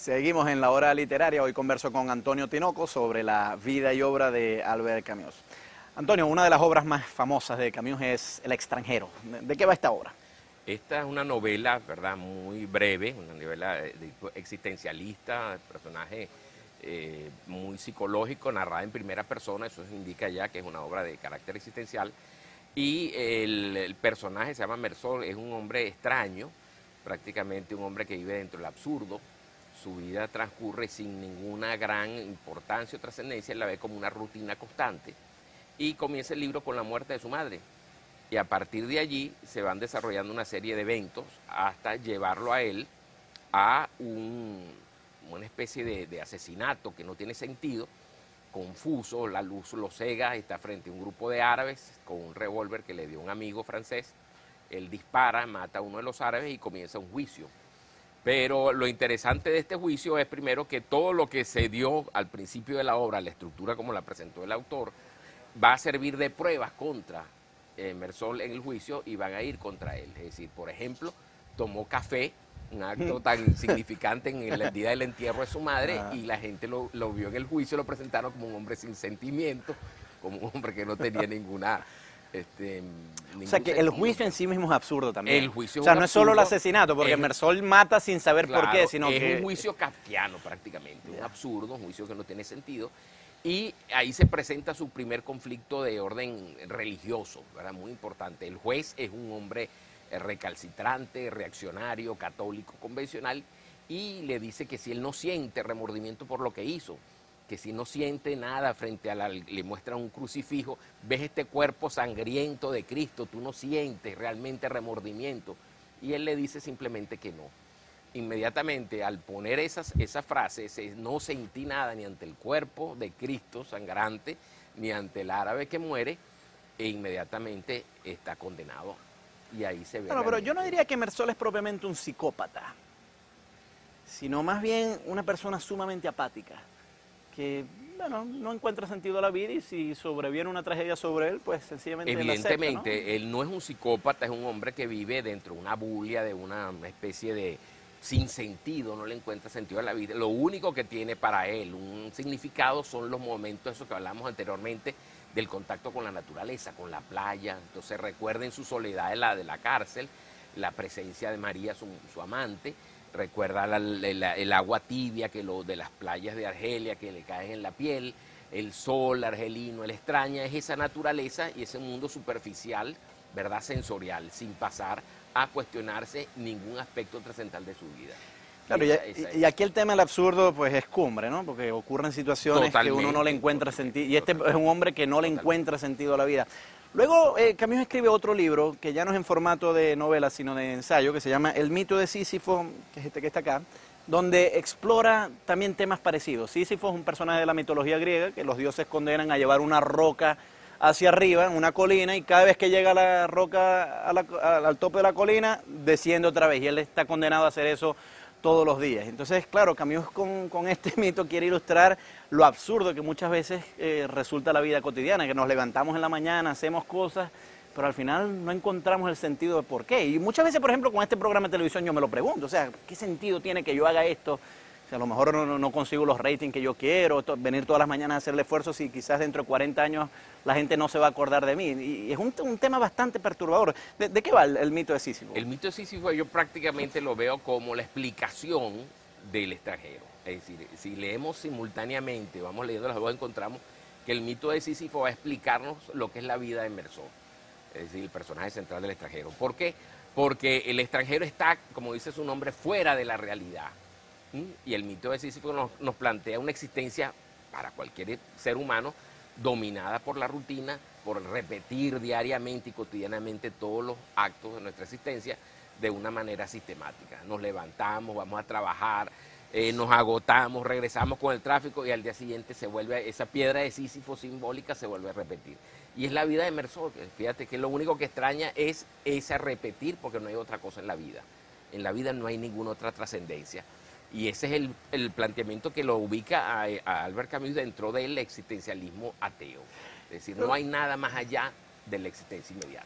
Seguimos en la hora literaria. Hoy converso con Antonio Tinoco sobre la vida y obra de Albert Camus. Antonio, una de las obras más famosas de Camus es El extranjero. ¿De qué va esta obra? Esta es una novela, ¿verdad?, muy breve, una novela de tipo existencialista, personaje muy psicológico, narrada en primera persona. Eso indica ya que es una obra de carácter existencial. Y el personaje se llama Mersol, es un hombre extraño, prácticamente un hombre que vive dentro del absurdo. Su vida transcurre sin ninguna gran importancia o trascendencia, él la ve como una rutina constante. Y comienza el libro con la muerte de su madre. Y a partir de allí se van desarrollando una serie de eventos hasta llevarlo a él a una especie de asesinato que no tiene sentido, confuso, la luz lo cega, está frente a un grupo de árabes con un revólver que le dio un amigo francés. Él dispara, mata a uno de los árabes y comienza un juicio. Pero lo interesante de este juicio es primero que todo lo que se dio al principio de la obra, la estructura como la presentó el autor, va a servir de pruebas contra Mersol en el juicio y van a ir contra él. Es decir, por ejemplo, tomó café, un acto tan significante en el día del entierro de su madre, y la gente lo vio en el juicio, lo presentaron como un hombre sin sentimiento, como un hombre que no tenía ninguna... o sea, que el juicio en sí mismo es absurdo también. El juicio o sea, es no es solo el absurdo, asesinato, porque Mersol mata sin saber por qué, sino es que... un juicio kafkiano prácticamente, un absurdo, un juicio que no tiene sentido. Y ahí se presenta su primer conflicto de orden religioso, ¿verdad? Muy importante. El juez es un hombre recalcitrante, reaccionario, católico, convencional, y le dice que si él no siente remordimiento por lo que hizo, que si no siente nada frente a le muestra un crucifijo, ves este cuerpo sangriento de Cristo, tú no sientes realmente remordimiento. Y él le dice simplemente que no. Inmediatamente al poner esa frase, no sentí nada ni ante el cuerpo de Cristo sangrante, ni ante el árabe que muere, e inmediatamente está condenado. Y ahí se ve. Bueno, pero yo no diría que Mersol es propiamente un psicópata, sino más bien una persona sumamente apática, que bueno, no encuentra sentido a la vida, y si sobreviene una tragedia sobre él, pues sencillamente Evidentemente, la acepta, ¿no? él no es un psicópata, es un hombre que vive dentro de una bulia, de una especie de sin sentido, no le encuentra sentido a la vida. Lo único que tiene para él un significado son los momentos, eso que hablamos anteriormente, del contacto con la naturaleza, con la playa. Entonces recuerden su soledad de la cárcel, la presencia de María, su amante, recuerda el agua tibia de las playas de Argelia que le caen en la piel, el sol argelino, él extraña, es esa naturaleza y ese mundo superficial, ¿verdad?, sensorial, sin pasar a cuestionarse ningún aspecto trascendental de su vida. Claro, y aquí el tema del absurdo pues es cumbre, ¿no? Porque ocurren situaciones que uno no le encuentra sentido, y este es un hombre que no le encuentra sentido a la vida. Luego Camus escribe otro libro, que ya no es en formato de novela, sino de ensayo, que se llama El mito de Sísifo, que es este que está acá, donde explora también temas parecidos. Sísifo es un personaje de la mitología griega, que los dioses condenan a llevar una roca hacia arriba, en una colina, y cada vez que llega la roca al tope de la colina, desciende otra vez, y él está condenado a hacer eso todos los días. Entonces, claro, Camus con este mito quiere ilustrar lo absurdo que muchas veces resulta la vida cotidiana, que nos levantamos en la mañana, hacemos cosas, pero al final no encontramos el sentido de por qué. Y muchas veces, por ejemplo, con este programa de televisión yo me lo pregunto, o sea, ¿qué sentido tiene que yo haga esto? O sea, a lo mejor no consigo los ratings que yo quiero, venir todas las mañanas a hacer el esfuerzo, si quizás dentro de 40 años la gente no se va a acordar de mí. Y es un tema bastante perturbador. ¿De qué va el mito de Sísifo? El mito de Sísifo yo prácticamente lo veo como la explicación del extranjero. Es decir, si leemos simultáneamente, vamos leyendo las dos, encontramos que el mito de Sísifo va a explicarnos lo que es la vida de Mersol, es decir, el personaje central del extranjero. ¿Por qué? Porque el extranjero está, como dice su nombre, fuera de la realidad. Y el mito de Sísifo nos plantea una existencia para cualquier ser humano dominada por la rutina, por repetir diariamente y cotidianamente todos los actos de nuestra existencia de una manera sistemática. Nos levantamos, vamos a trabajar, nos agotamos, regresamos con el tráfico y al día siguiente se vuelve, esa piedra de Sísifo simbólica se vuelve a repetir. Y es la vida de Mersol. Fíjate que lo único que extraña es ese repetir, porque no hay otra cosa en la vida. En la vida no hay ninguna otra trascendencia. Y ese es el planteamiento que lo ubica a Albert Camus dentro del existencialismo ateo. Es decir, no hay nada más allá de la existencia inmediata.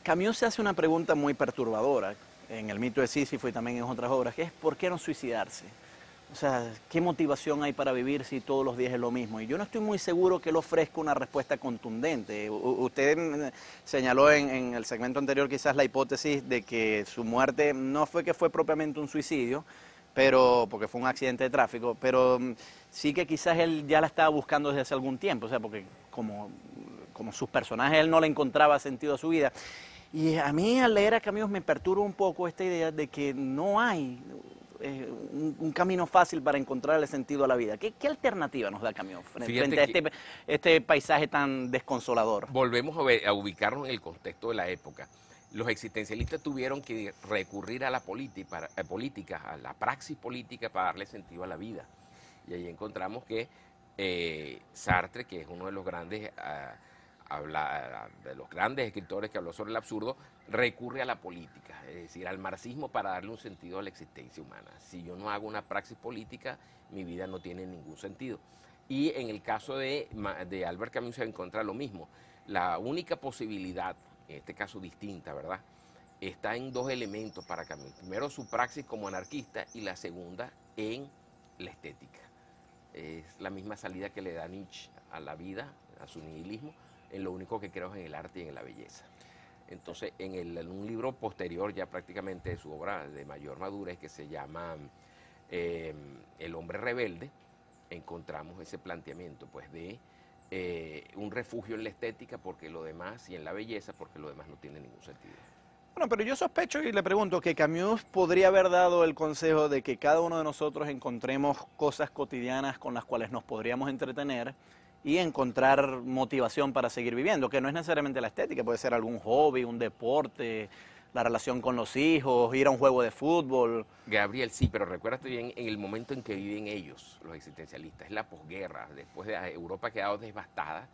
Camus se hace una pregunta muy perturbadora en el mito de Sísifo y también en otras obras, que es ¿por qué no suicidarse? O sea, ¿qué motivación hay para vivir si todos los días es lo mismo? Y yo no estoy muy seguro que él ofrezca una respuesta contundente. Usted señaló en el segmento anterior quizás la hipótesis de que su muerte no fue que fue propiamente un suicidio, pero porque fue un accidente de tráfico, pero sí que quizás él ya la estaba buscando desde hace algún tiempo, o sea, porque como sus personajes él no le encontraba sentido a su vida. Y a mí al leer a Camus me perturba un poco esta idea de que no hay un camino fácil para encontrarle sentido a la vida. ¿Qué alternativa nos da Camus frente a este paisaje tan desconsolador? Volvemos a ubicarnos en el contexto de la época. Los existencialistas tuvieron que recurrir a la política, a la praxis política para darle sentido a la vida. Y ahí encontramos que Sartre, que es uno de los grandes escritores que habló sobre el absurdo, recurre a la política, es decir, al marxismo para darle un sentido a la existencia humana. Si yo no hago una praxis política, mi vida no tiene ningún sentido. Y en el caso de Albert Camus se encuentra lo mismo. La única posibilidad, en este caso distinta, ¿verdad?, está en dos elementos para Camus. Primero, su praxis como anarquista, y la segunda, en la estética. Es la misma salida que le da Nietzsche a la vida, a su nihilismo. En lo único que creo es en el arte y en la belleza. Entonces, en un libro posterior, ya prácticamente de su obra de mayor madurez, que se llama El hombre rebelde, encontramos ese planteamiento, pues, de un refugio en la estética porque lo demás, y en la belleza porque lo demás no tiene ningún sentido. Bueno, pero yo sospecho y le pregunto que Camus podría haber dado el consejo de que cada uno de nosotros encontremos cosas cotidianas con las cuales nos podríamos entretener y encontrar motivación para seguir viviendo, que no es necesariamente la estética, puede ser algún hobby, un deporte, la relación con los hijos, ir a un juego de fútbol. Gabriel, sí, pero recuérdate bien en el momento en que viven ellos, los existencialistas, es la posguerra, después de Europa ha quedado devastada,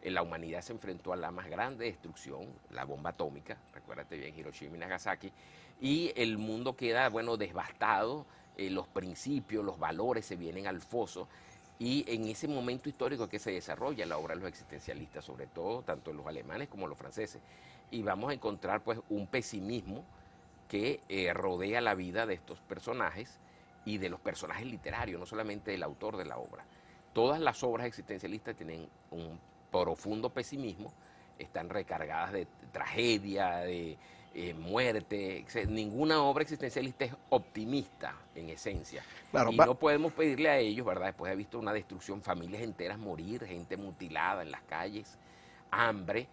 la humanidad se enfrentó a la más grande destrucción, la bomba atómica, recuérdate bien, Hiroshima y Nagasaki, y el mundo queda, bueno, devastado, los principios, los valores se vienen al foso. Y en ese momento histórico que se desarrolla la obra de los existencialistas, sobre todo tanto los alemanes como los franceses, y vamos a encontrar pues un pesimismo que rodea la vida de estos personajes y de los personajes literarios, no solamente del autor de la obra. Todas las obras existencialistas tienen un profundo pesimismo, están recargadas de tragedia, de muerte. Ninguna obra existencialista es optimista en esencia. Claro, y no podemos pedirle a ellos, ¿verdad?, después de haber visto una destrucción, familias enteras morir, gente mutilada en las calles, hambre,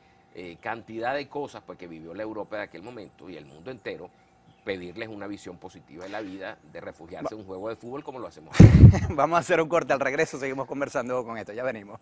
cantidad de cosas pues, que vivió la Europa de aquel momento y el mundo entero, pedirles una visión positiva de la vida, de refugiarse en un juego de fútbol como lo hacemos ahora. Vamos a hacer un corte, al regreso seguimos conversando con esto, ya venimos.